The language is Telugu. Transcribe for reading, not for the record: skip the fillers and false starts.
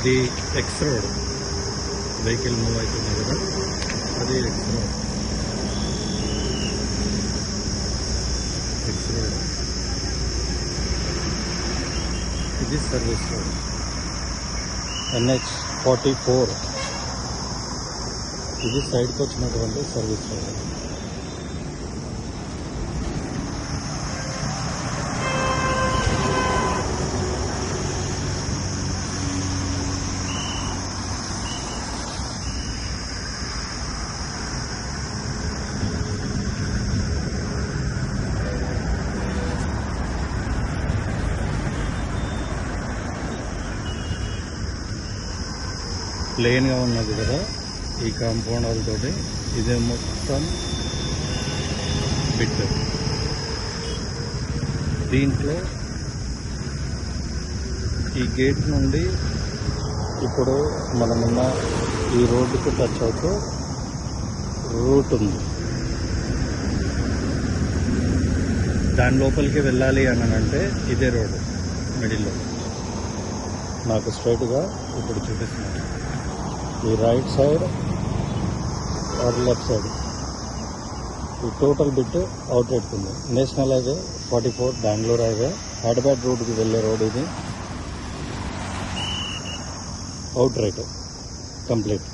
అది ఎక్స్ రోడ్, వెహికల్ మూవ్ అవుతుంది కదా, అది ఎక్స్ రోడ్. ఇది సర్వీస్ రోడ్. NH44 ఇది సైడ్కి వచ్చినటువంటి సర్వీస్ రోడ్. ప్లెయిన్గా ఉన్నది కదా ఈ కాంపౌండ్ వాళ్ళతోటి. ఇదే మొత్తం బిట్. దీంట్లో ఈ గేట్ నుండి ఇప్పుడు మనమున్న ఈ రోడ్డుకు టచ్ అవుతూ రూట్ ఉంది. దాని లోపలికి వెళ్ళాలి అని అంటే ఇదే రోడ్డు మిడిల్లో నాకు స్ట్రైట్గా ఇప్పుడు చూపిస్తున్నాను. ఈ రైట్ సైడ్ और लेफ्ट సైడ్ ఈ టోటల్ బిట్ అవుట్ రైట్ ఉంది. National highway 44 Bengaluru highway Hyderabad రోడ్కి వెళ్ళే రోడ్ ఇది. Out right complete.